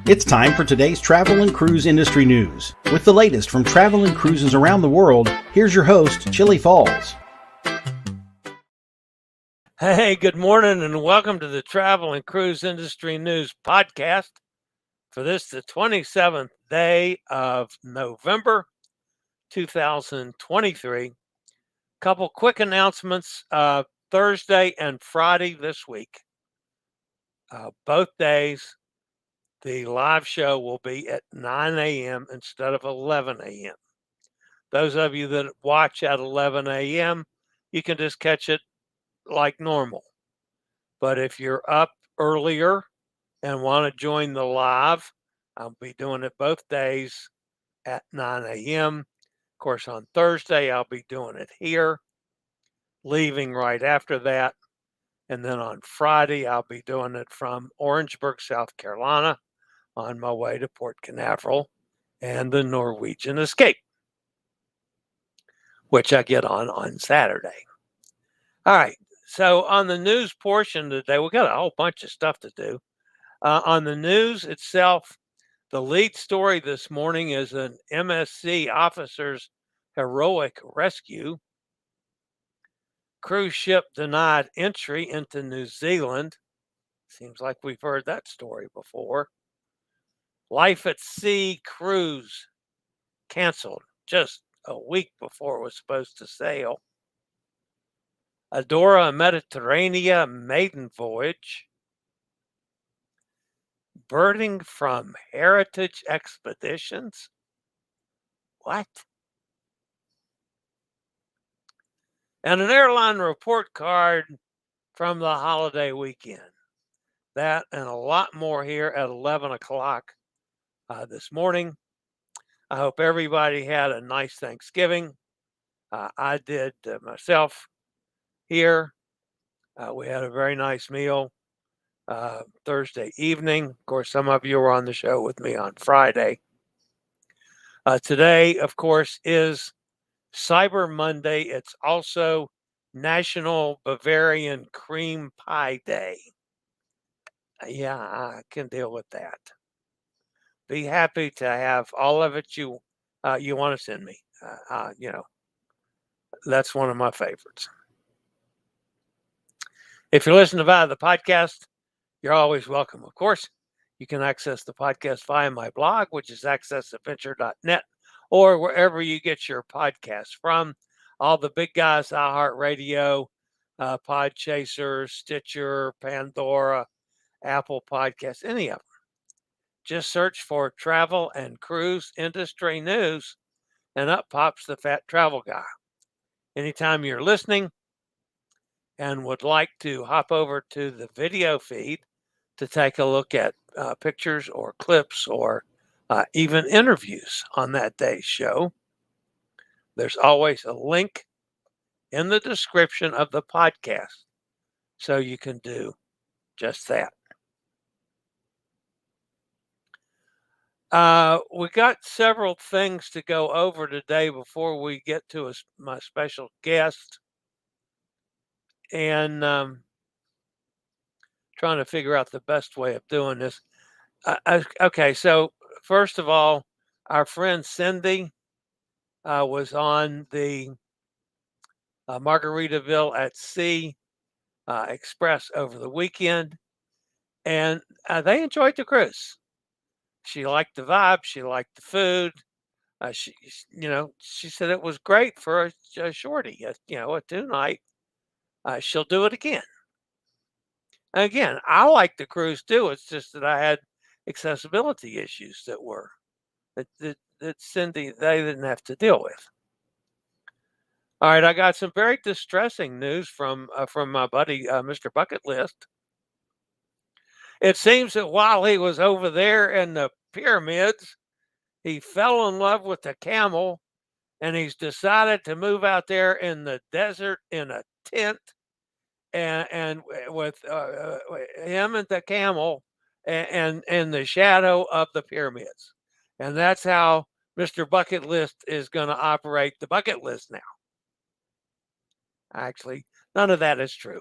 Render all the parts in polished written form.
It's time for today's travel and cruise industry news. With the latest from travel and cruises around the world, here's your host, Chillie Falls. Hey, good morning and welcome to the Travel and Cruise Industry News podcast for the 27th day of November 2023. Couple quick announcements, Thursday and Friday this week. Both days, the live show will be at 9 a.m. instead of 11 a.m. Those of you that watch at 11 a.m., you can just catch it like normal. But if you're up earlier and want to join the live, I'll be doing it both days at 9 a.m. Of course, on Thursday, I'll be doing it here, leaving right after that. And then on Friday, I'll be doing it from Orangeburg, South Carolina, on my way to Port Canaveral and the Norwegian Escape, which I get on Saturday. All right. So on the news portion today, we got a whole bunch of stuff to do. On the news itself, the lead story this morning is an MSC officer's heroic rescue. Cruise ship denied entry into New Zealand. Seems like we've heard that story before. Life at Sea cruise canceled just a week before it was supposed to sail. Adora Mediterranea maiden voyage. Birding from heritage expeditions. What? And an airline report card from the holiday weekend. That and a lot more here at 11 o'clock this morning. I hope everybody had a nice Thanksgiving. I did myself here. We had a very nice meal Thursday evening. Of course, some of you were on the show with me on Friday. Today, of course, is Cyber Monday. It's also National Bavarian Cream Pie Day. Yeah, I can deal with that. Be happy to have all of it you want to send me. That's one of my favorites. If you're listening via the podcast, you're always welcome. Of course, you can access the podcast via my blog, which is accessadventure.net, or wherever you get your podcasts from. All the big guys, iHeartRadio, Podchaser, Stitcher, Pandora, Apple Podcasts, any of them. Just search for travel and cruise industry news, and up pops the Fat Travel Guy. Anytime you're listening and would like to hop over to the video feed to take a look at pictures or clips or even interviews on that day's show, there's always a link in the description of the podcast so you can do just that. We got several things to go over today before we get to my special guest. And trying to figure out the best way of doing this. Okay, so first of all, our friend Cindy was on the Margaritaville at Sea Express over the weekend, and they enjoyed the cruise. She liked the vibe. She liked the food. She said it was great for a shorty, a 2-night. She'll do it again. And again, I like the cruise too. It's just that I had accessibility issues that Cindy, they didn't have to deal with. All right, I got some very distressing news from my buddy, Mr. Bucket List. It seems that while he was over there in the pyramids, he fell in love with a camel, and he's decided to move out there in the desert in a tent, and with him and the camel and in the shadow of the pyramids. And that's how Mr. Bucket List is going to operate the bucket list now. Actually, none of that is true.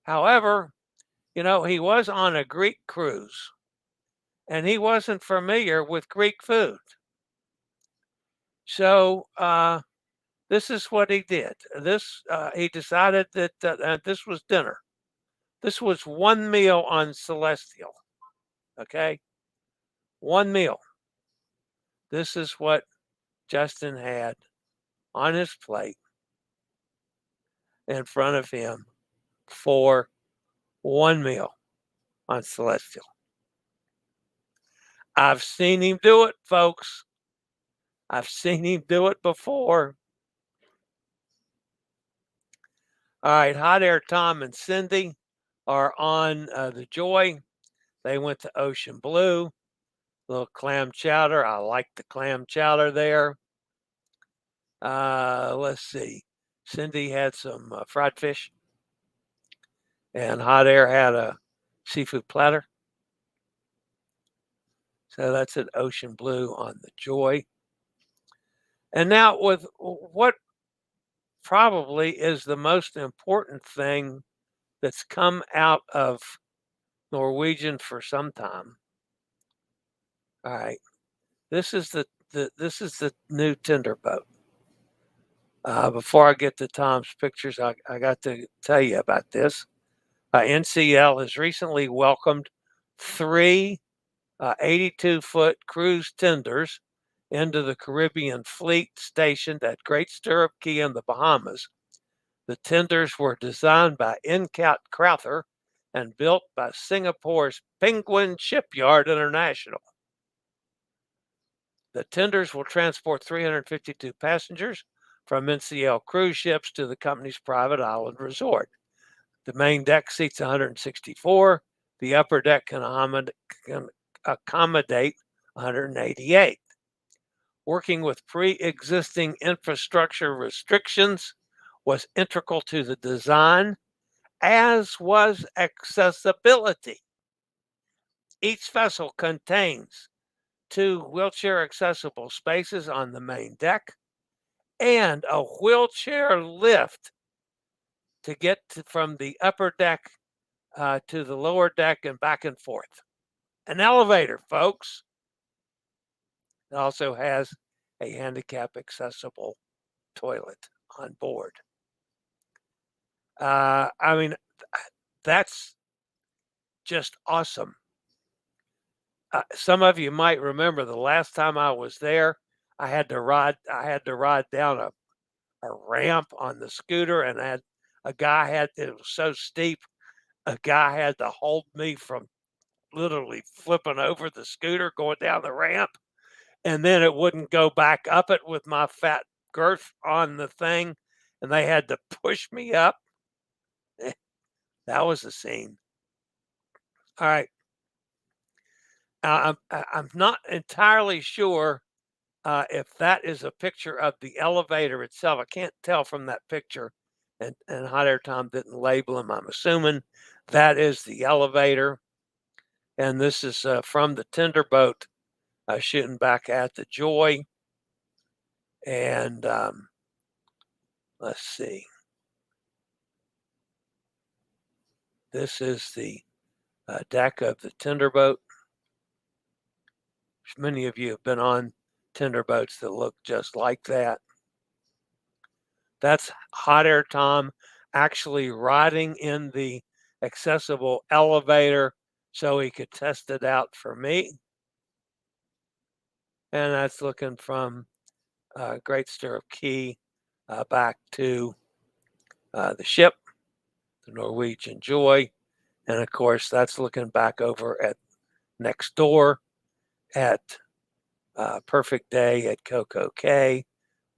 However, he was on a Greek cruise, and he wasn't familiar with Greek food. So this is what he did. He decided that this was dinner. This was one meal on Celestial. Okay, one meal. This is what Justin had on his plate in front of him for one meal on Celestial. I've seen him do it, folks. I've seen him do it before. All right, Hot Air Tom and Cindy are on the Joy. They went to Ocean Blue, little clam chowder. I like the clam chowder there. Let's see. Cindy had some fried fish, and Hot Air had a seafood platter. So that's at Ocean Blue on the Joy. And now with what probably is the most important thing that's come out of Norwegian for some time. All right. This is the new tender boat. Before I get to Tom's pictures, I got to tell you about this. NCL has recently welcomed 3 82-foot cruise tenders into the Caribbean fleet stationed at Great Stirrup Cay in the Bahamas. The tenders were designed by Incat Crowther and built by Singapore's Penguin Shipyard International. The tenders will transport 352 passengers from NCL cruise ships to the company's private island resort. The main deck seats 164. The upper deck can accommodate 188. Working with pre-existing infrastructure restrictions was integral to the design, as was accessibility. Each vessel contains 2 wheelchair accessible spaces on the main deck and a wheelchair lift to get from the upper deck to the lower deck and back and forth. An elevator, folks. It also has a handicap accessible toilet on board. I mean, that's just awesome. Some of you might remember the last time I was there, I had to ride down a ramp on the scooter, and it was so steep, a guy had to hold me from literally flipping over the scooter going down the ramp, and then it wouldn't go back up it with my fat girth on the thing, and they had to push me up. That was a scene. All right. I'm not entirely sure if that is a picture of the elevator itself. I can't tell from that picture, and Hot Air Tom didn't label them. I'm assuming that is the elevator, and this is from the tender boat shooting back at the Joy. And let's see. This is the deck of the tender boat. Many of you have been on tender boats that look just like that. That's Hot Air Tom actually riding in the accessible elevator so he could test it out for me. And that's looking from Great Stirrup Cay back to the ship, the Norwegian Joy. And of course, that's looking back over at next door at Perfect Day at Coco Cay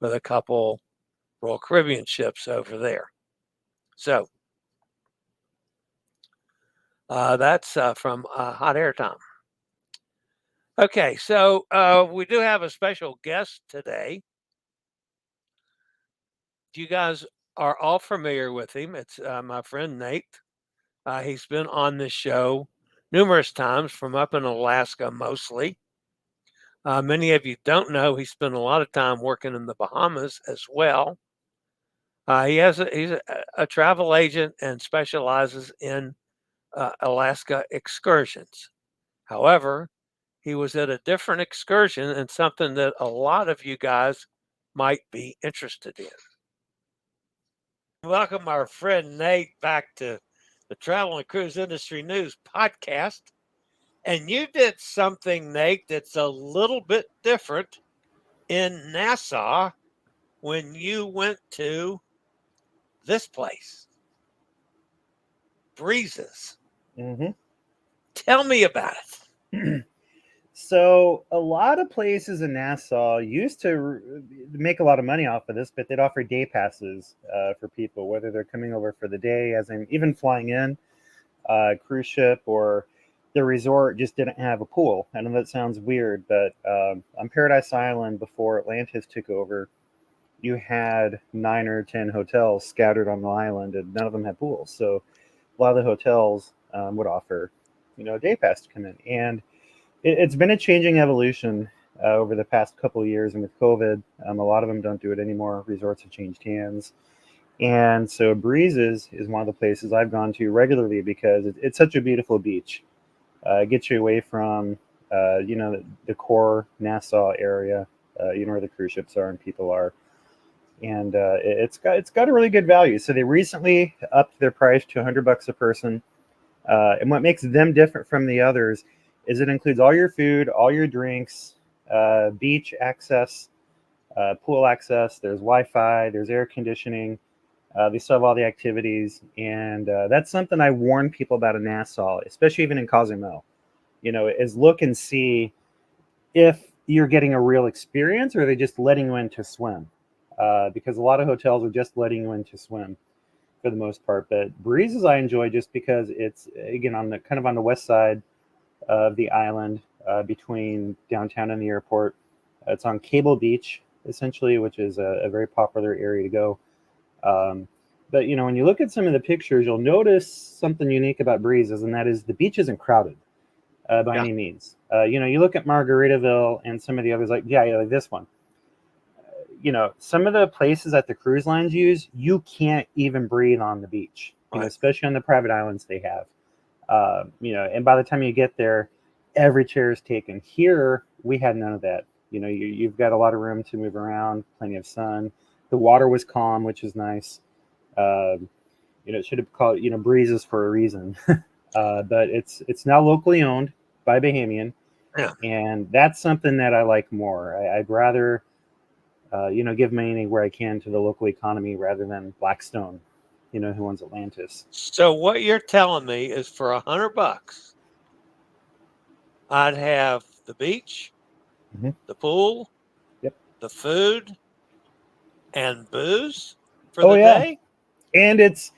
with a couple Royal Caribbean ships over there. So that's from Hot Air Tom. Okay, so we do have a special guest today. You guys are all familiar with him. It's my friend Nate. He's been on this show numerous times from up in Alaska mostly. Many of you don't know he spent a lot of time working in the Bahamas as well. He's a travel agent and specializes in Alaska excursions. However, he was at a different excursion and something that a lot of you guys might be interested in. Welcome our friend Nate back to the Travel and Cruise Industry News podcast. And you did something, Nate, that's a little bit different in Nassau when you went to this place, Breezes. Mm-hmm. Tell me about it. So a lot of places in Nassau used to make a lot of money off of this, but they'd offer day passes for people, whether they're coming over for the day, as in even flying in, cruise ship, or the resort just didn't have a pool. I know that sounds weird, but on Paradise Island, before Atlantis took over, you had 9 or 10 hotels scattered on the island, and none of them had pools. So a lot of the hotels would offer, a day pass to come in. And it's been a changing evolution over the past couple of years. And with COVID, a lot of them don't do it anymore. Resorts have changed hands. And so Breezes is one of the places I've gone to regularly because it's such a beautiful beach. It gets you away from, the core Nassau area, where the cruise ships are and people are. And it's got a really good value. So they recently upped their price to $100 a person. And what makes them different from the others is it includes all your food, all your drinks, beach access, pool access. There's Wi-Fi, there's air conditioning. They still have all the activities. And that's something I warn people about in Nassau, especially even in Cozumel, is look and see if you're getting a real experience or are they just letting you in to swim. Because a lot of hotels are just letting you in to swim for the most part. But Breezes I enjoy just because it's, again, on the west side of the island, between downtown and the airport. It's on Cable Beach, essentially, which is a very popular area to go. But, when you look at some of the pictures, you'll notice something unique about Breezes, and that is the beach isn't crowded by any means. You look at Margaritaville and some of the others, like this one. Some of the places that the cruise lines use, you can't even breathe on the beach, Right. Especially on the private islands they have. And by the time you get there, every chair is taken. Here, we had none of that. You've got a lot of room to move around, plenty of sun. The water was calm, which is nice. It should have called, Breezes for a reason. But it's now locally owned by Bahamian. Yeah. And that's something that I like more. I'd rather, give money where I can to the local economy rather than Blackstone, who owns Atlantis. So what you're telling me is for $100, I'd have the beach, the pool, the food, and booze for the day. And it's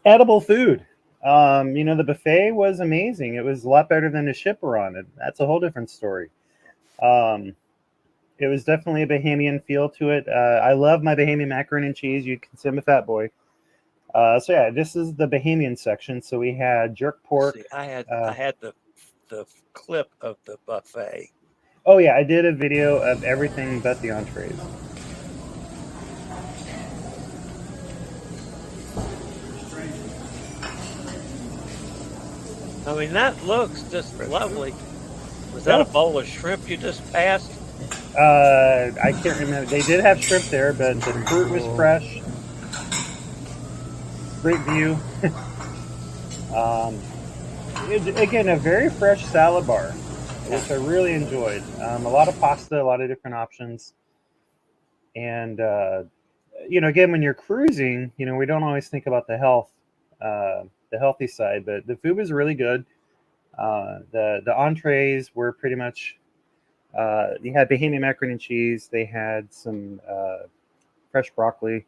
edible food. The buffet was amazing. It was a lot better than the ship we're on. That's a whole different story. It was definitely a Bahamian feel to it. I love my Bahamian macaroni and cheese. You can see I'm a fat boy. This is the Bahamian section. So we had jerk pork. See, I had the clip of the buffet. Oh yeah, I did a video of everything but the entrees. I mean, that looks just lovely. Was that a bowl of shrimp you just passed? I can't remember. They did have shrimp there, but the fruit was fresh. Great view. Again, a very fresh salad bar, which I really enjoyed. A lot of pasta, a lot of different options. And, again, when you're cruising, we don't always think about the healthy side, but the food was really good. The entrees were pretty much, you had Bahamian macaroni and cheese. They had some fresh broccoli.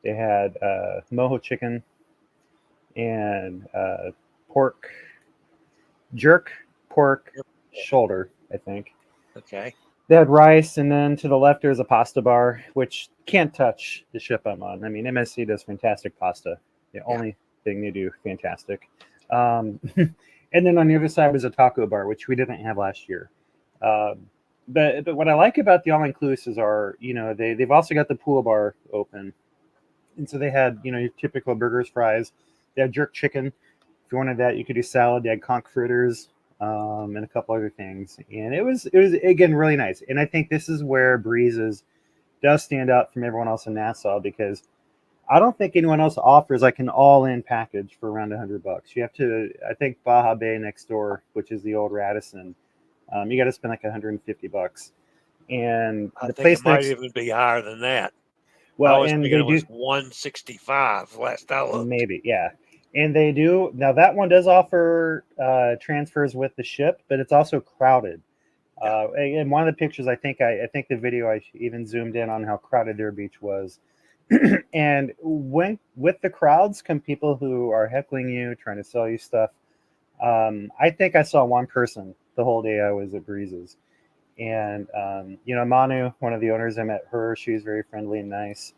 They had mojo chicken and pork shoulder, I think. Okay. They had rice, and then to the left there's a pasta bar, which can't touch the ship I'm on. I mean, MSC does fantastic pasta. The only thing they do, fantastic. And then on the other side was a taco bar, which we didn't have last year. But what I like about the all-inclusives are, they've also got the pool bar open. And so they had, your typical burgers, fries. They had jerk chicken. If you wanted that, you could do salad. They had conch fritters. and a couple other things. And it was again really nice. And I think this is where Breezes does stand out from everyone else in Nassau, because I don't think anyone else offers like an all-in package for around $100. You have to, I think Baja Bay next door, which is the old Radisson, you got to spend like $150. And I the think place it might next, even be higher than that. I well, was and thinking they it was do 165 last I looked. maybe, yeah. And they do now. That one does offer transfers with the ship, but it's also crowded. And one of the pictures, I think the video I even zoomed in on how crowded their beach was. And when with the crowds come people who are heckling you, trying to sell you stuff. I think I saw one person the whole day I was at Breezes. And Manu, one of the owners, I met her. She was very friendly and nice.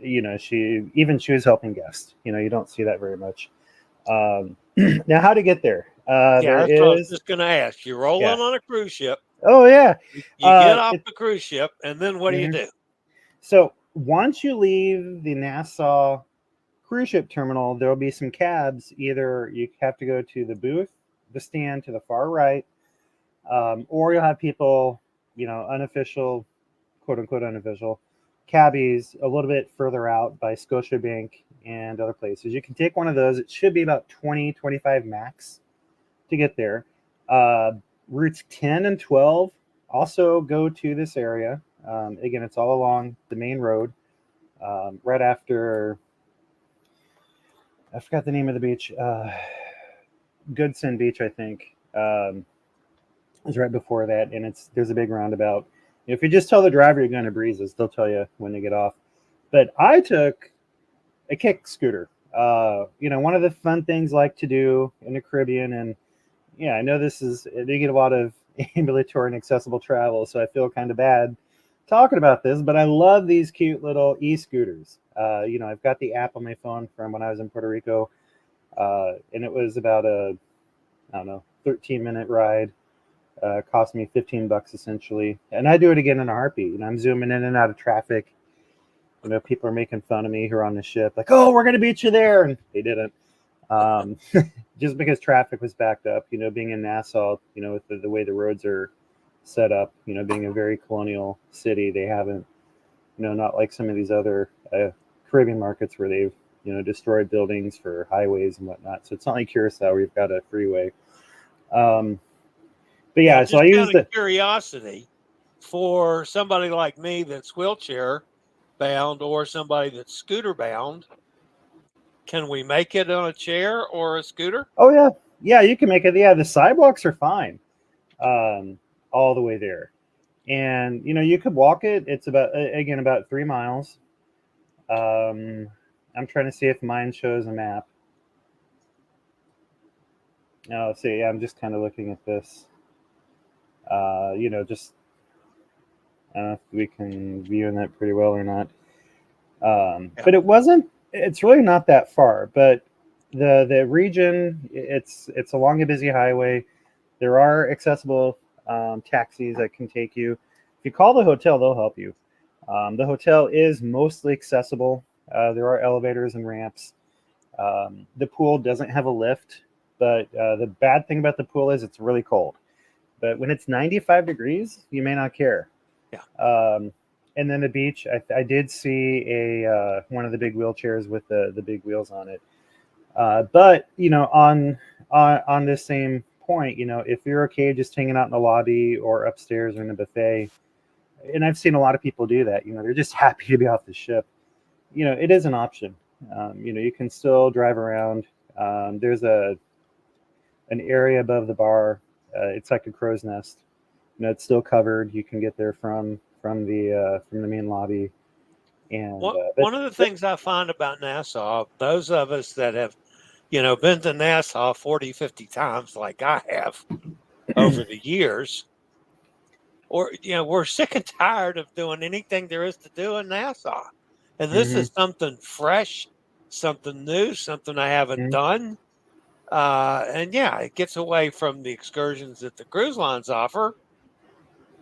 She was helping guests. You don't see that very much. Now, how to get there? There That's what I was is, just going to ask. You're rolling on a cruise ship. Oh yeah. You get off the cruise ship, and then what do you do? So once you leave the Nassau cruise ship terminal, there will be some cabs. Either you have to go to the booth, the stand to the far right, or you'll have people, unofficial, quote unquote unofficial, cabbies a little bit further out by Scotiabank and other places. You can take one of those. It should be about 20-25 max to get there. Routes 10 and 12 also go to this area. Again, it's all along the main road, right after, I forgot the name of the beach, Goodson Beach, I think, is right before that, and there's a big roundabout. If you just tell the driver you're going to Breezes, they'll tell you when to get off. But I took a kick scooter. One of the fun things I like to do in the Caribbean, and yeah, I know they get a lot of ambulatory and accessible travel, so I feel kind of bad talking about this, but I love these cute little e-scooters. I've got the app on my phone from when I was in Puerto Rico, and it was about a, 13-minute ride. Cost me $15 essentially, and I do it again in a heartbeat. I'm zooming in and out of traffic. People are making fun of me who are on the ship, like, "Oh, we're gonna beat you there," and they didn't. Just because traffic was backed up. Being in Nassau, with the way the roads are set up, being a very colonial city, they haven't, not like some of these other Caribbean markets where they've, destroyed buildings for highways and whatnot. So it's not like Curacao where you've got a freeway. But yeah, so I used out of curiosity, for somebody like me that's wheelchair bound or somebody that's scooter bound, can we make it on a chair or a scooter? Oh yeah, yeah, you can make it. Yeah, the sidewalks are fine, all the way there, and you could walk it. It's about 3 miles. I'm trying to see if mine shows a map. Oh, let's see. Yeah, I'm just kind of looking at this. Just I don't know if we can view in that pretty well or not. But it's really not that far. But the region, it's along a busy highway. There are accessible taxis that can take you. If you call the hotel, they'll help you. The hotel is mostly accessible. There are elevators and ramps. The pool doesn't have a lift, but the bad thing about the pool is it's really cold. But when it's 95 degrees, you may not care. Yeah. And then the beach, I did see one of the big wheelchairs with the big wheels on it. But on this same point, if you're okay just hanging out in the lobby or upstairs or in a buffet, and I've seen a lot of people do that. They're just happy to be off the ship. It is an option. You can still drive around. There's an area above the bar. It's like a crow's nest. It's still covered. You can get there from the main lobby. And one of the things I find about Nassau, those of us that have, been to Nassau 40, 50 times like I have over the years, or, we're sick and tired of doing anything there is to do in Nassau. And this is something fresh, something new, something I haven't done. And yeah, it gets away from the excursions that the cruise lines offer,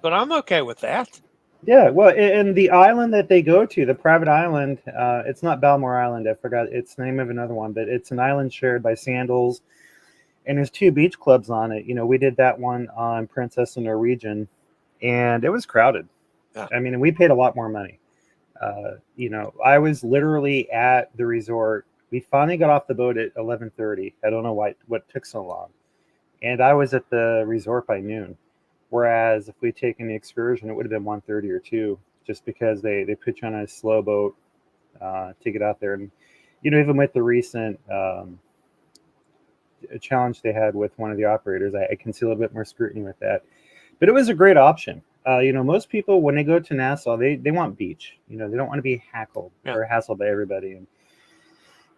but I'm okay with that. Yeah, well, and the island that they go to, the private island, it's not Balmore Island. I forgot it's the name of another one, but it's an island shared by Sandals and there's 2 beach clubs on it. We did that one on Princess and Norwegian, and it was crowded. Yeah. I mean, we paid a lot more money. I was literally at the resort. We finally got off the boat at 11:30. I don't know what took so long. And I was at the resort by noon. Whereas if we'd taken the excursion, it would have been 1:30 or 2, just because they put you on a slow boat to get out there. And, even with the recent challenge they had with one of the operators, I can see a little bit more scrutiny with that. But it was a great option. Most people, when they go to Nassau, they want beach. They don't want to be hackled or hassled by everybody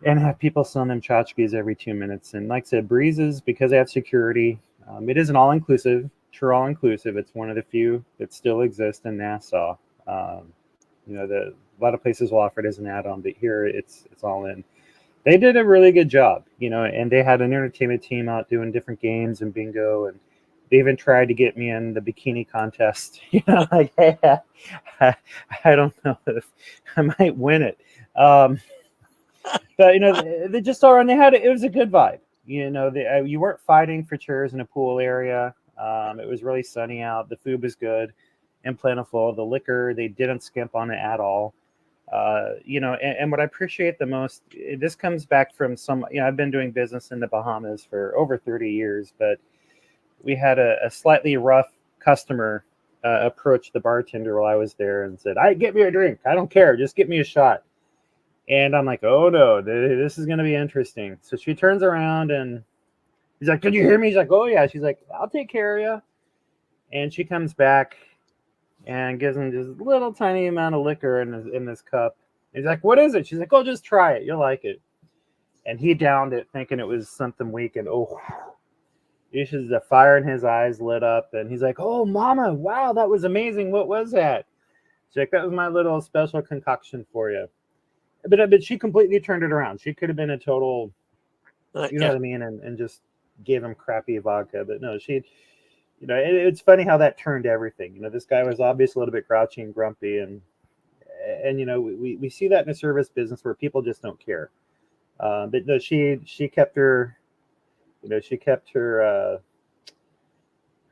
and have people selling them tchotchkes every 2 minutes. And like I said, Breezes, because they have security, it is an all-inclusive, true all-inclusive. It's one of the few that still exist in Nassau. A lot of places will offer it as an add-on, but here it's all in. They did a really good job, and they had an entertainment team out doing different games and bingo, and they even tried to get me in the bikini contest. Like, hey, I don't know if I might win it. But they just all around. It was a good vibe. You weren't fighting for chairs in a pool area. It was really sunny out. The food was good and plentiful. The liquor, they didn't skimp on it at all. And what I appreciate the most, this comes back from I've been doing business in the Bahamas for over 30 years, but we had a slightly rough customer approach the bartender while I was there and said, get me a drink. I don't care. Just get me a shot. And I'm like, oh no, this is going to be interesting. So she turns around and he's like, can you hear me? He's like, oh yeah. She's like, I'll take care of you. And she comes back and gives him this little tiny amount of liquor in this cup. He's like, what is it? She's like, oh, just try it. You'll like it. And he downed it thinking it was something weak. And the fire in his eyes lit up. And he's like, oh, mama, wow, that was amazing. What was that? She's like, that was my little special concoction for you. But she completely turned it around. She could have been a total, what I mean, and just gave him crappy vodka. But no, it's funny how that turned everything. This guy was obviously a little bit grouchy and grumpy, and we see that in the service business where people just don't care. But no, she kept her,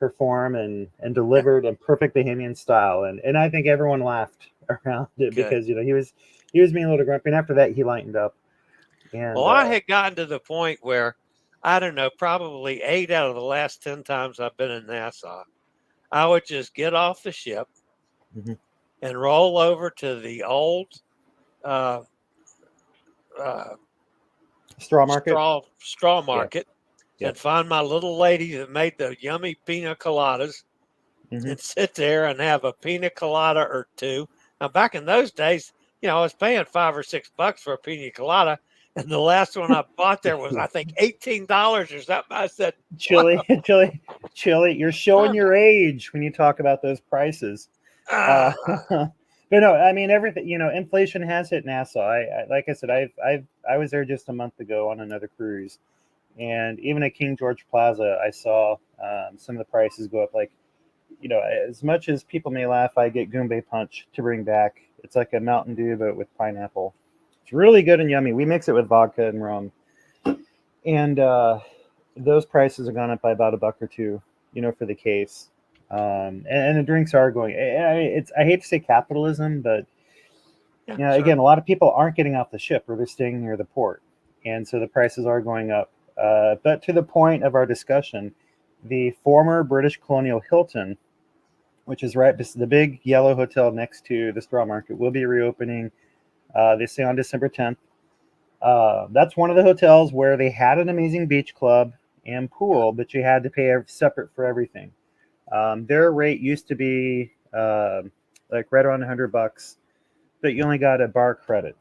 her form and delivered in perfect Bahamian style, and I think everyone laughed around it because he was being a little grumpy, and after that he lightened up. And I had gotten to the point where, I don't know, probably 8 out of the last 10 times I've been in Nassau, I would just get off the ship and roll over to the old straw market and find my little lady that made the yummy pina coladas and sit there and have a pina colada or 2. Now, back in those days, I was paying $5 or $6 for a pina colada. And the last one I bought there was, I think, $18 or something. I said, Chillie, you're showing your age when you talk about those prices. But no, I mean, everything, inflation has hit Nassau. I like I said, I was there just a month ago on another cruise. And even at King George Plaza, I saw some of the prices go up. Like, as much as people may laugh, I get Goombay Punch to bring back. It's like a Mountain Dew, but with pineapple. It's really good and yummy. We mix it with vodka and rum. And those prices have gone up by about $1 or $2, for the case. And the drinks are going. I hate to say capitalism, but again, a lot of people aren't getting off the ship or they're staying near the port, and so the prices are going up. But to the point of our discussion, the former British Colonial Hilton, which is right the big yellow hotel next to the straw market, will be reopening. They say on December 10th. That's one of the hotels where they had an amazing beach club and pool, but you had to pay separate for everything. Their rate used to be like right around $100, but you only got a bar credit.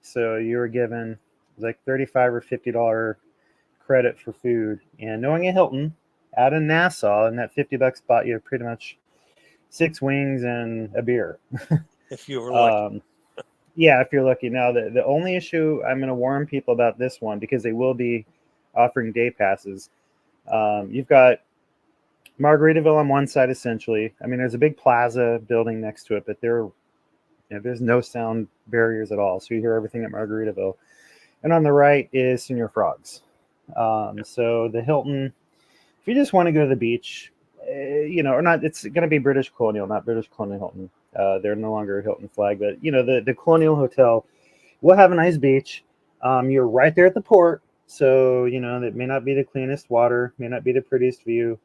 So you were given like $35 or $50 credit for food. And knowing a Hilton out in Nassau, and that $50 bought you pretty much 6 wings and a beer. If you were lucky. Yeah, if you're lucky. Now, the only issue I'm going to warn people about this one, because they will be offering day passes. You've got Margaritaville on one side, essentially. I mean, there's a big plaza building next to it, but there's no sound barriers at all. So you hear everything at Margaritaville. And on the right is Señor Frog's. So the Hilton, if you just want to go to the beach, or not, it's going to be British Colonial, not British Colonial Hilton. They're no longer a Hilton flag, but the Colonial Hotel will have a nice beach. You're right there at the port, so that may not be the cleanest water, may not be the prettiest view,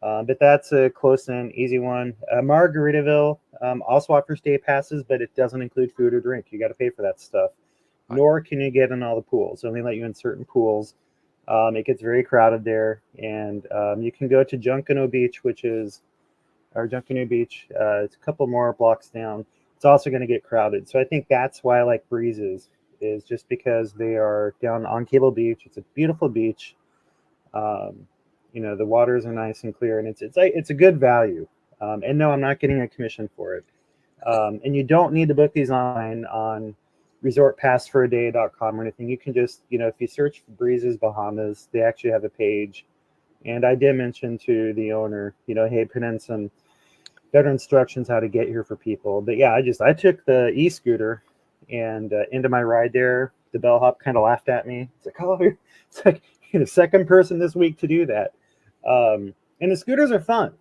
but that's a close and easy one. Margaritaville also offers day passes, but it doesn't include food or drink. You got to pay for that stuff. Nor can you get in all the pools. They only let you in certain pools. It gets very crowded there, and you can go to Junkanoo Beach, Junkanoo Beach. It's a couple more blocks down. It's also going to get crowded. So I think that's why I like Breezes, is just because they are down on Cable Beach. It's a beautiful beach. The waters are nice and clear, and it's a good value. And no, I'm not getting a commission for it. And you don't need to book these online on resortpassforaday.com or anything. You can just, if you search for Breezes Bahamas, they actually have a page. And I did mention to the owner, hey, put in some better instructions how to get here for people. But yeah, I took the e-scooter and into my ride there. The bellhop kind of laughed at me. It's like, oh, it's like you're the second person this week to do that. And the scooters are fun,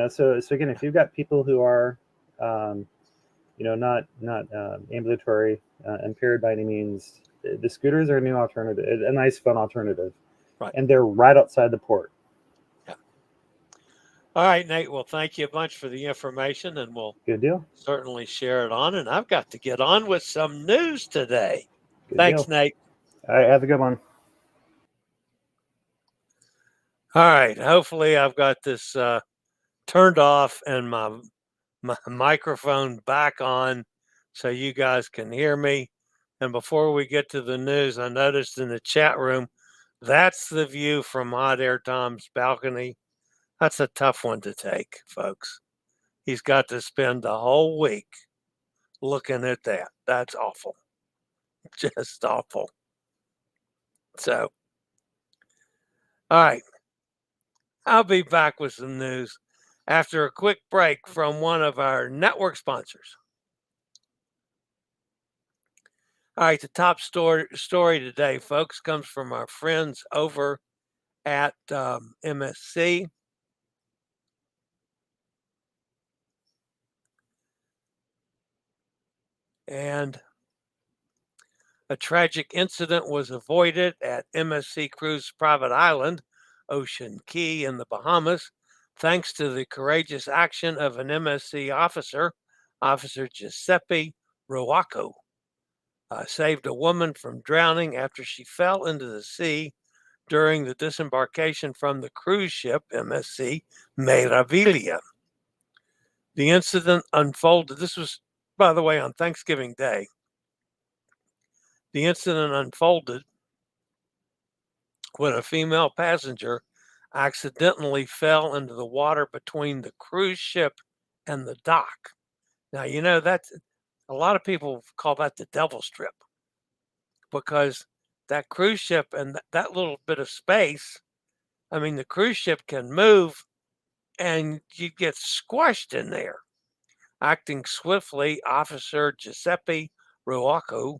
So again, if you've got people who are, not ambulatory impaired by any means, the scooters are a new alternative, a nice, fun alternative, Right. And they're right outside the port. Yeah. All right, Nate. Well, thank you a bunch for the information, and we'll Good deal. Certainly share it on. And I've got to get on with some news today. Good Thanks, deal. Nate. All right, have a good one. All right. Hopefully, I've got this turned off and my microphone back on so you guys can hear me. And before we get to the news, I noticed in the chat room, that's the view from Hot Air Tom's balcony. That's a tough one to take, folks. He's got to spend the whole week looking at that. That's awful. Just awful. So, all right. I'll be back with some news after a quick break from one of our network sponsors. All right, the top story today, folks, comes from our friends over at MSC. And a tragic incident was avoided at MSC Cruise Private Island, Ocean Cay in the Bahamas, thanks to the courageous action of an MSC officer, Officer Giuseppe Ruaco. Saved a woman from drowning after she fell into the sea during the disembarkation from the cruise ship MSC Meraviglia. The incident unfolded, this was, by the way, on Thanksgiving Day. The incident unfolded when a female passenger accidentally fell into the water between the cruise ship and the dock. Now, that's a lot of people call that the devil strip, because that cruise ship and that little bit of space, I mean, the cruise ship can move and you get squashed in there. Acting swiftly, Officer Giuseppe Ruaco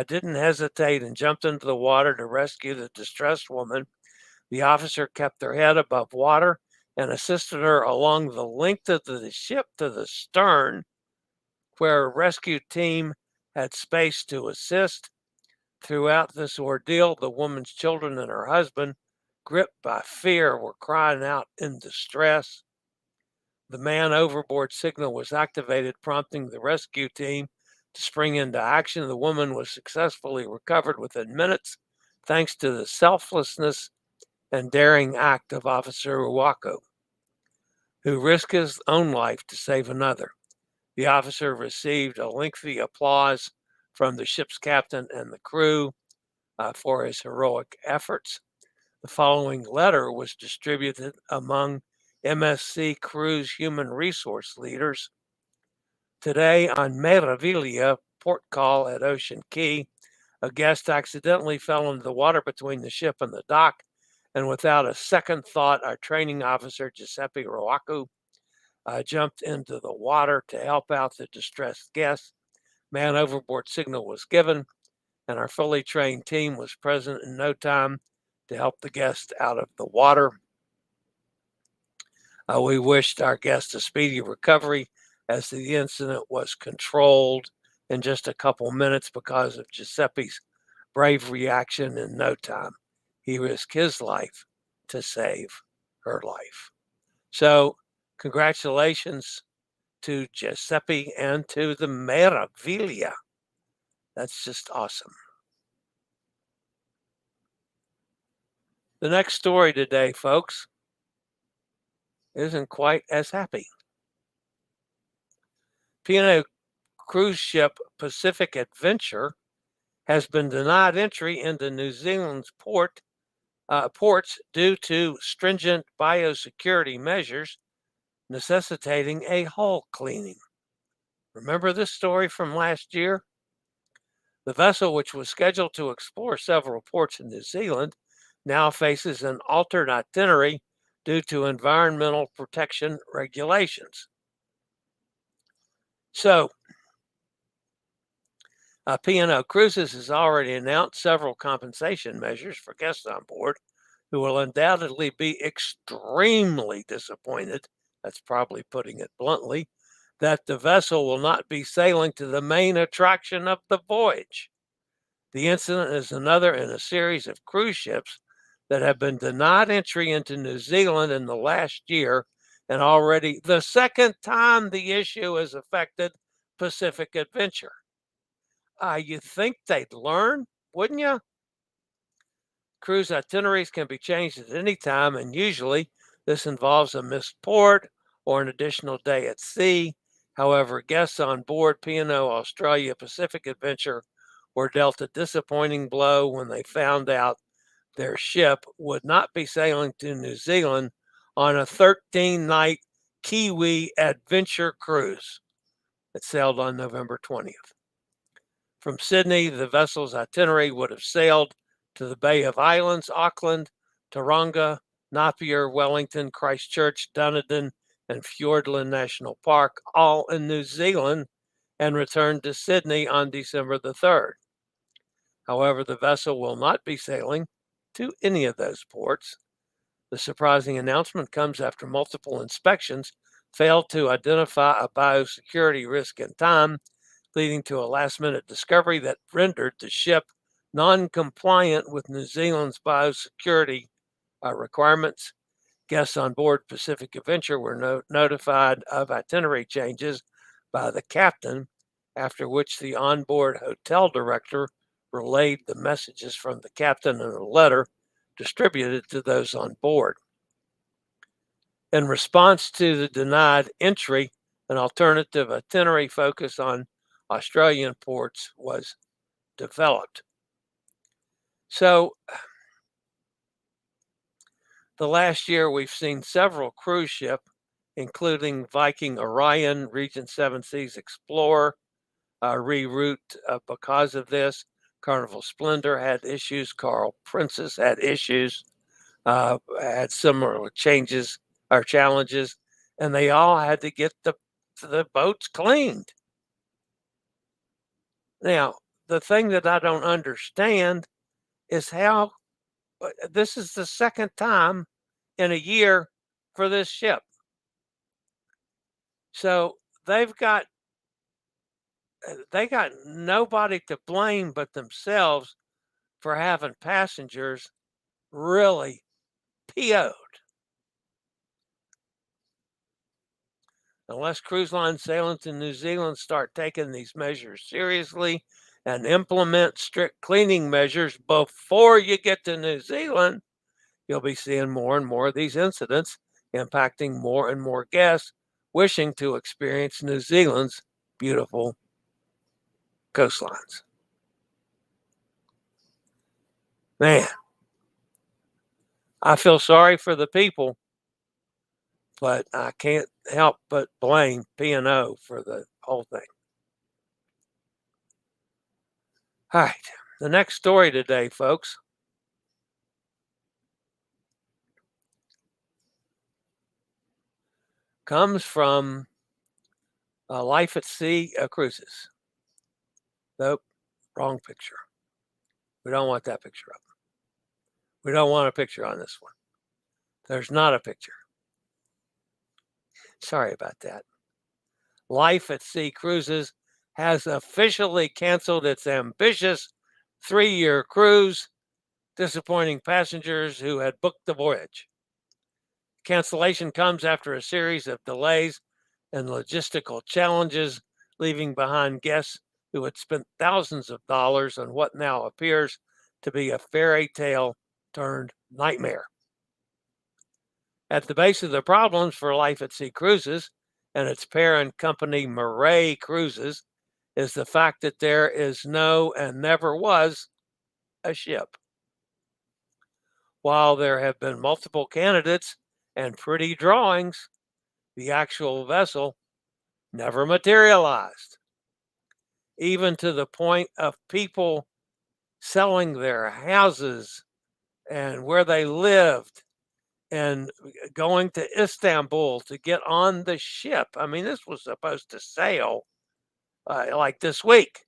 didn't hesitate and jumped into the water to rescue the distressed woman. The officer kept her head above water and assisted her along the length of the ship to the stern, where a rescue team had space to assist. Throughout this ordeal, the woman's children and her husband, gripped by fear, were crying out in distress. The man overboard signal was activated, prompting the rescue team to spring into action. The woman was successfully recovered within minutes, thanks to the selflessness and daring act of Officer Ruaco, who risked his own life to save another. The officer received a lengthy applause from the ship's captain and the crew for his heroic efforts. The following letter was distributed among MSC Cruise human resource leaders. Today on Meraviglia, port call at Ocean Cay, a guest accidentally fell into the water between the ship and the dock, and without a second thought, our training officer, Giuseppe Ruaco, jumped into the water to help out the distressed guest. Man overboard signal was given. and our fully trained team was present in no time to help the guest out of the water. We wished our guest a speedy recovery, as the incident was controlled in just a couple minutes because of Giuseppe's brave reaction. In no time, he risked his life to save her life. So congratulations to Giuseppe and to the Meraviglia. That's just awesome. The next story today, folks, isn't quite as happy. P&O cruise ship Pacific Adventure has been denied entry into New Zealand's ports due to stringent biosecurity measures necessitating a hull cleaning. Remember this story from last year? The vessel, which was scheduled to explore several ports in New Zealand, now faces an altered itinerary due to environmental protection regulations. So, P&O Cruises has already announced several compensation measures for guests on board who will undoubtedly be extremely disappointed, that's probably putting it bluntly, that the vessel will not be sailing to the main attraction of the voyage. The incident is another in a series of cruise ships that have been denied entry into New Zealand in the last year, and already the second time the issue has affected Pacific Adventure. You'd think they'd learn, wouldn't you? Cruise itineraries can be changed at any time, and usually this involves a missed port or an additional day at sea. However, guests on board P&O Australia Pacific Adventure were dealt a disappointing blow when they found out their ship would not be sailing to New Zealand on a 13-night Kiwi adventure cruise that sailed on November 20th. From Sydney, the vessel's itinerary would have sailed to the Bay of Islands, Auckland, Taronga, Napier, Wellington, Christchurch, Dunedin, and Fiordland National Park, all in New Zealand, and returned to Sydney on December the 3rd. However, the vessel will not be sailing to any of those ports. The surprising announcement comes after multiple inspections failed to identify a biosecurity risk in time, leading to a last-minute discovery that rendered the ship non-compliant with New Zealand's biosecurity requirements. Guests on board Pacific Adventure were notified of itinerary changes by the captain, after which the onboard hotel director relayed the messages from the captain in a letter distributed to those on board. In response to the denied entry, an alternative itinerary focused on Australian ports was developed. So, the last year we've seen several cruise ships, including Viking Orion, Regent Seven Seas Explorer, reroute because of this. Carnival Splendor had issues. Carl Princess had issues, had similar changes or challenges, and they all had to get the boats cleaned. Now, the thing that I don't understand is how this is the second time in a year for this ship. So they got nobody to blame but themselves for having passengers really PO'd. Unless cruise lines sailing to New Zealand start taking these measures seriously and implement strict cleaning measures before you get to New Zealand, you'll be seeing more and more of these incidents, impacting more and more guests wishing to experience New Zealand's beautiful coastlines. Man, I feel sorry for the people, but I can't help but blame P&O for the whole thing. All right, the next story today, folks. Comes from Life at Sea Cruises. Nope, wrong picture. We don't want that picture up. We don't want a picture on this one. There's not a picture. Sorry about that. Life at Sea Cruises has officially canceled its ambitious 3-year cruise, disappointing passengers who had booked the voyage. Cancellation comes after a series of delays and logistical challenges, leaving behind guests who had spent thousands of dollars on what now appears to be a fairy tale turned nightmare. At the base of the problems for Life at Sea Cruises and its parent company, Marais Cruises, is the fact that there is no and never was a ship. While there have been multiple candidates and pretty drawings, the actual vessel never materialized, even to the point of people selling their houses and where they lived and going to Istanbul to get on the ship. I mean, this was supposed to sail like this week.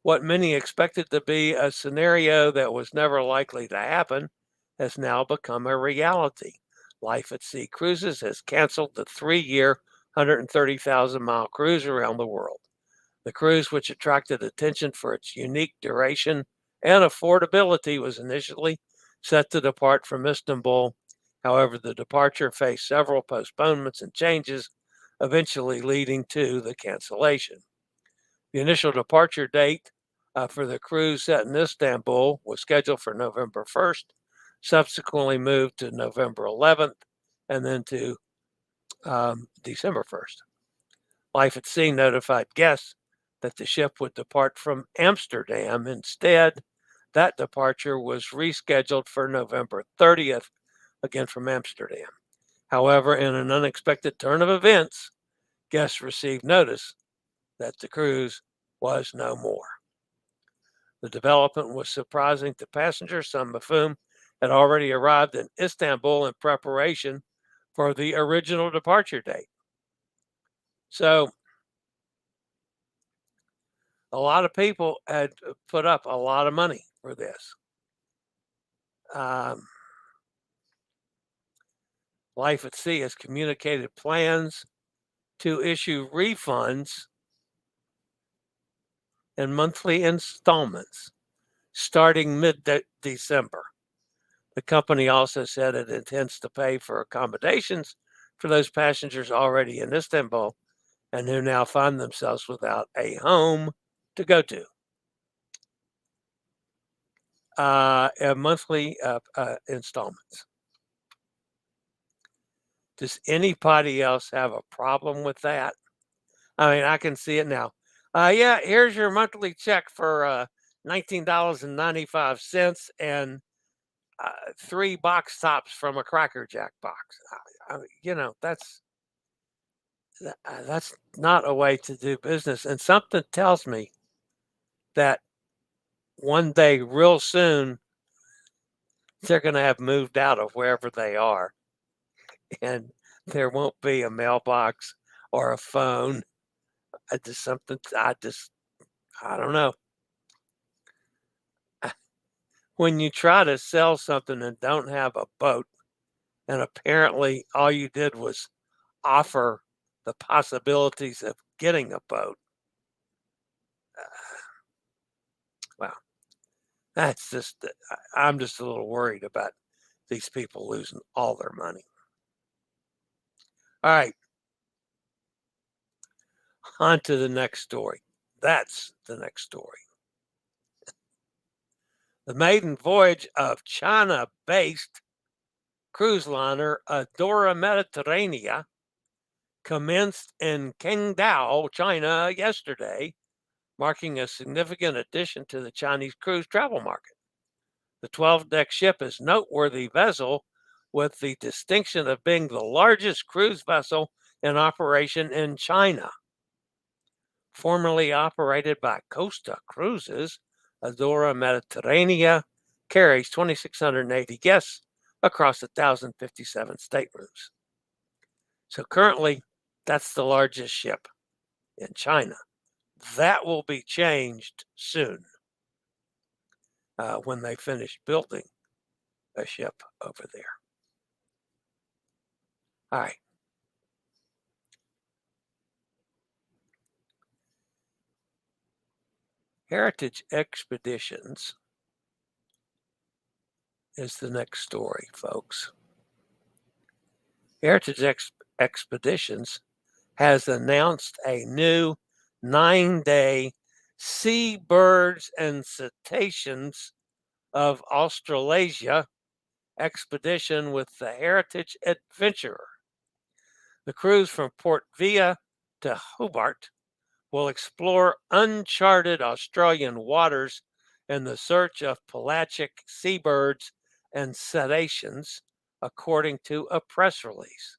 What many expected to be a scenario that was never likely to happen has now become a reality. Life at Sea Cruises has canceled the 3-year, 130,000-mile cruise around the world. The cruise, which attracted attention for its unique duration and affordability, was initially set to depart from Istanbul. However, the departure faced several postponements and changes, eventually leading to the cancellation. The initial departure date for the cruise set in Istanbul was scheduled for November 1st, subsequently moved to November 11th, and then to December 1st. Life at Sea notified guests that the ship would depart from Amsterdam. Instead, that departure was rescheduled for November 30th, again from Amsterdam. However, in an unexpected turn of events, guests received notice that the cruise was no more. The development was surprising to passengers, some of whom had already arrived in Istanbul in preparation for the original departure date. So, a lot of people had put up a lot of money for this. Life at Sea has communicated plans to issue refunds in monthly installments starting mid-December. The company also said it intends to pay for accommodations for those passengers already in Istanbul and who now find themselves without a home to go to. Monthly installments. Does anybody else have a problem with that? I mean, I can see it now. Yeah, here's your monthly check for $19.95 and 3 box tops from a Cracker Jack box. That's not a way to do business. And something tells me that one day, real soon, they're going to have moved out of wherever they are, and there won't be a mailbox or a phone. I don't know. When you try to sell something and don't have a boat, and apparently all you did was offer the possibilities of getting a boat, well, I'm just a little worried about these people losing all their money. All right. On to the next story. That's the next story. The maiden voyage of China-based cruise liner Adora Mediterranea commenced in Qingdao, China yesterday, marking a significant addition to the Chinese cruise travel market. The 12-deck ship is a noteworthy vessel with the distinction of being the largest cruise vessel in operation in China. Formerly operated by Costa Cruises, Adora Mediterranea carries 2,680 guests across 1,057 staterooms. So currently, that's the largest ship in China, that will be changed soon when they finish building a ship over there. All right. Heritage Expeditions is the next story, folks. Heritage Expeditions has announced a new 9-day Seabirds and Cetaceans of Australasia expedition with the Heritage Adventurer. The cruise from Port Vila to Hobart will explore uncharted Australian waters in the search of pelagic seabirds and cetaceans, according to a press release.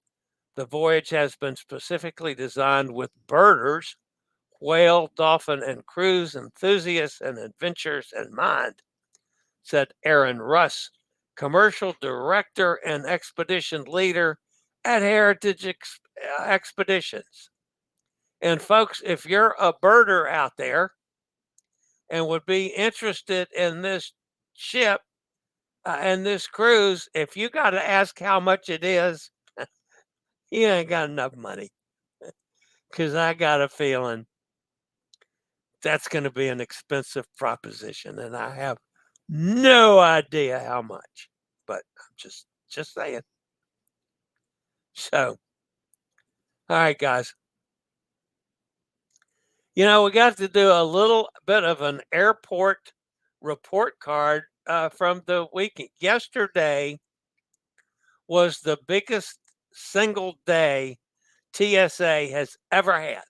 The voyage has been specifically designed with birders, whale, dolphin, and cruise enthusiasts and adventurers in mind, said Aaron Russ, commercial director and expedition leader at Heritage Expeditions. And folks, if you're a birder out there and would be interested in this ship and this cruise, if you got to ask how much it is, you ain't got enough money. Because I got a feeling that's going to be an expensive proposition, and I have no idea how much. But I'm just saying. So, all right, guys. We got to do a little bit of an airport report card from the week. Yesterday was the biggest single day TSA has ever had.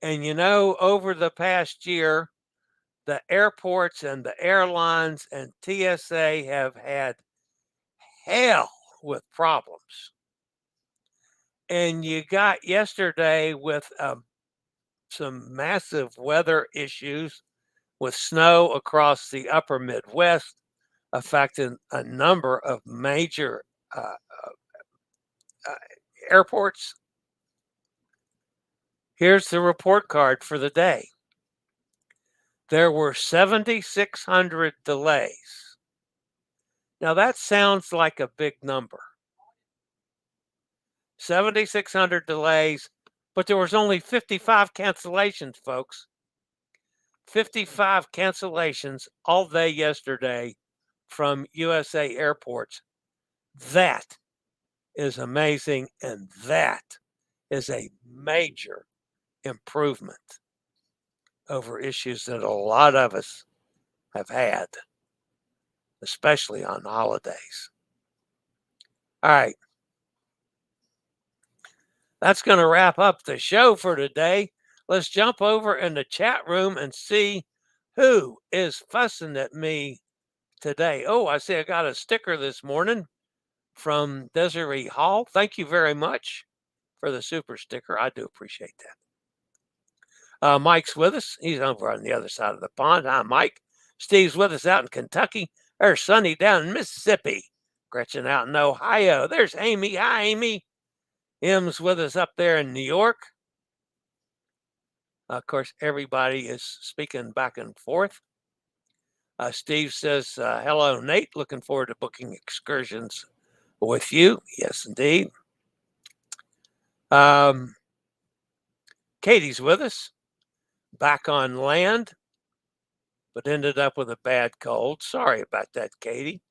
And over the past year, the airports and the airlines and TSA have had hell with problems. And you got yesterday with some massive weather issues with snow across the upper Midwest, affecting a number of major airports. Here's the report card for the day. There were 7,600 delays. Now that sounds like a big number. 7,600 delays, but there was only 55 cancellations, folks. 55 cancellations all day yesterday from USA airports. That is amazing, and that is a major improvement over issues that a lot of us have had, especially on holidays. All right. That's going to wrap up the show for today. Let's jump over in the chat room and see who is fussing at me today. Oh, I see I got a sticker this morning from Desiree Hall. Thank you very much for the super sticker. I do appreciate that. Mike's with us. He's over on the other side of the pond. Hi, Mike. Steve's with us out in Kentucky. There's Sonny down in Mississippi. Gretchen out in Ohio. There's Amy. Hi, Amy. M's with us up there in New York. Of course, everybody is speaking back and forth. Steve says, hello, Nate. Looking forward to booking excursions with you. Yes, indeed. Katie's with us. Back on land, but ended up with a bad cold. Sorry about that, Katie.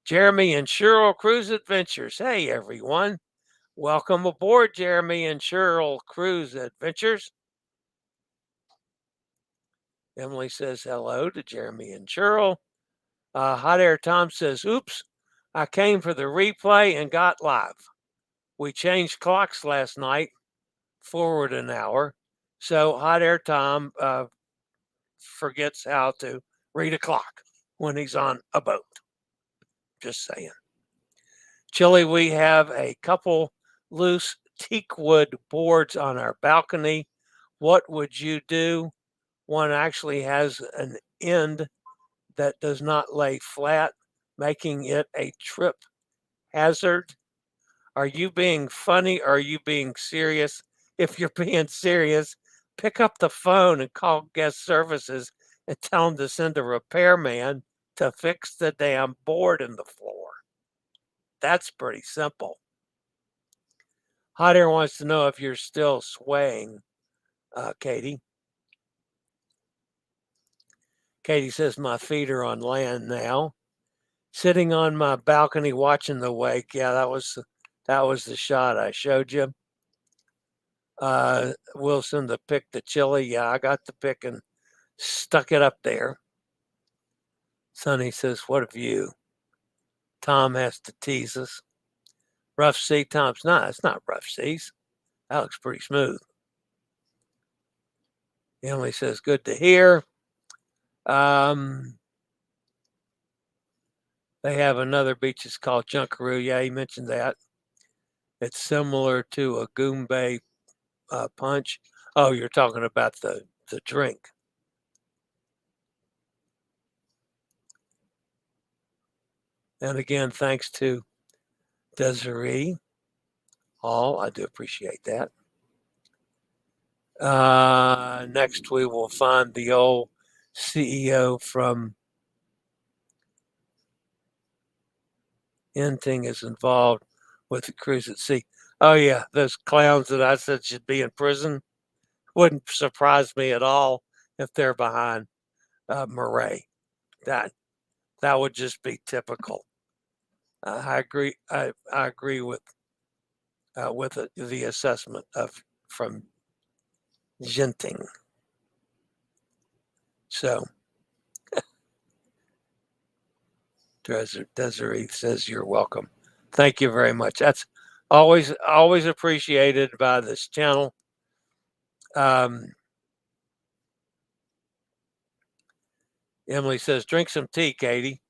Jeremy and Cheryl Cruise Adventures. Hey, everyone. Welcome aboard, Jeremy and Cheryl Cruise Adventures. Emily says hello to Jeremy and Cheryl. Hot Air Tom says, oops, I came for the replay and got live. We changed clocks last night, forward an hour. So Hot Air Tom forgets how to read a clock when he's on a boat. Just saying. Chillie, we have a couple loose teakwood boards on our balcony. What would you do? One actually has an end that does not lay flat, making it a trip hazard. Are you being funny or are you being serious? if you're being serious, pick up the phone and call guest services and tell them to send a repairman to fix the damn board in the floor. That's pretty simple. Hot Air wants to know if you're still swaying, Katie. Katie says, my feet are on land now. Sitting on my balcony watching the wake. Yeah, that was the shot I showed you. Wilson, the pick, the chili. Yeah, I got the pick and stuck it up there. Sonny says, what a view. Tom has to tease us. Rough sea, Tom's not. It's not rough seas. That looks pretty smooth. Emily says, good to hear. They have another beach. It's called Junkaroo. Yeah, he mentioned that. It's similar to a Goombay punch. Oh, you're talking about the drink. And again, thanks to Desiree Hall. I do appreciate that. Next, we will find the old CEO from Inting is involved with the cruise at sea. Oh, yeah, those clowns that I said should be in prison. Wouldn't surprise me at all if they're behind Murray. That would just be typical. I agree. I agree with the assessment from Genting. So Desiree says you're welcome. Thank you very much. That's always appreciated by this channel. Emily says, drink some tea, Katie.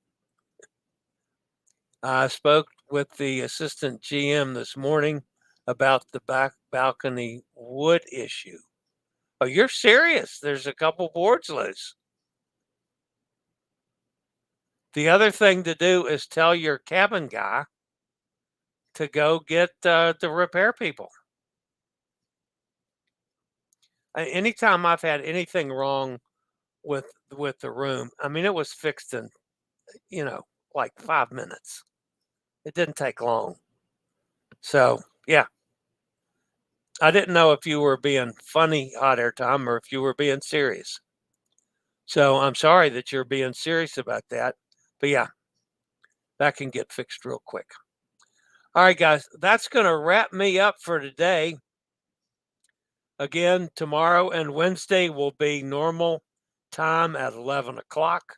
I spoke with the assistant GM this morning about the back balcony wood issue. Oh, you're serious? There's a couple boards loose. The other thing to do is tell your cabin guy to go get the repair people. Anytime I've had anything wrong with the room, I mean, it was fixed in, like 5 minutes. It didn't take long. So, yeah. I didn't know if you were being funny, Hot Air Tom, or if you were being serious. So I'm sorry that you're being serious about that. But yeah, that can get fixed real quick. All right, guys, that's going to wrap me up for today. Again, tomorrow and Wednesday will be normal time at 11 o'clock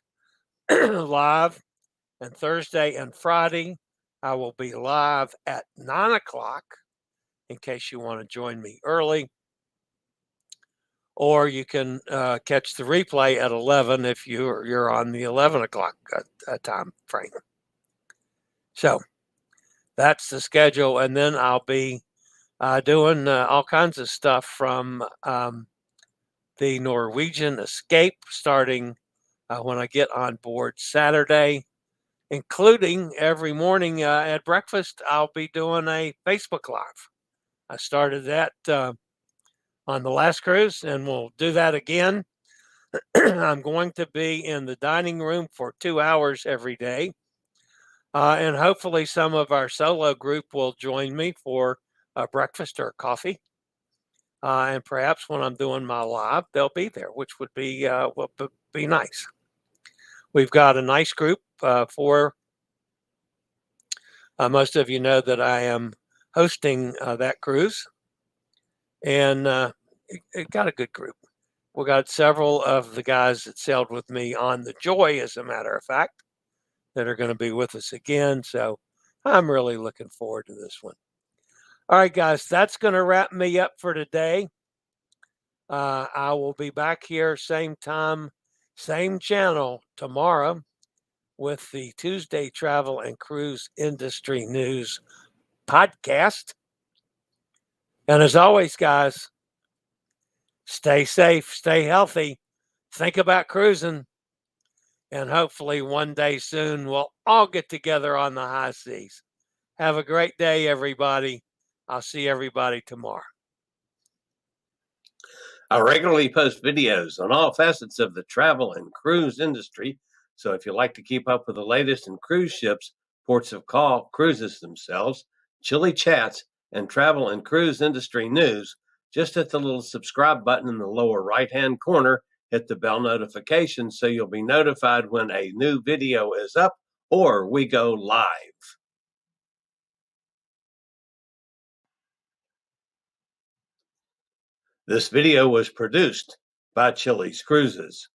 live. And Thursday and Friday, I will be live at 9 o'clock in case you want to join me early. Or you can catch the replay at 11 if you're on the 11 o'clock time frame. So that's the schedule. And then I'll be doing all kinds of stuff from the Norwegian Escape starting when I get on board Saturday, including every morning at breakfast, I'll be doing a Facebook Live. I started that on the last cruise, and we'll do that again. I'm going to be in the dining room for 2 hours every day. And hopefully some of our solo group will join me for breakfast or coffee. And perhaps when I'm doing my live, they'll be there, which would be nice. We've got a nice group for most of you know that I am hosting that cruise. And it got a good group. We got several of the guys that sailed with me on the Joy, as a matter of fact, that are going to be with us again. So I'm really looking forward to this one. All right, guys, that's going to wrap me up for today. I will be back here same time, same channel tomorrow with the Tuesday Travel and Cruise Industry News podcast. And as always, guys, stay safe, stay healthy, think about cruising, and hopefully one day soon we'll all get together on the high seas. Have a great day, everybody. I'll see everybody tomorrow. I regularly post videos on all facets of the travel and cruise industry, so if you like to keep up with the latest in cruise ships, ports of call, cruises themselves, Chillie Chats, and travel and cruise industry news, just hit the little subscribe button in the lower right-hand corner, hit the bell notification so you'll be notified when a new video is up or we go live. This video was produced by Chillie's Cruises.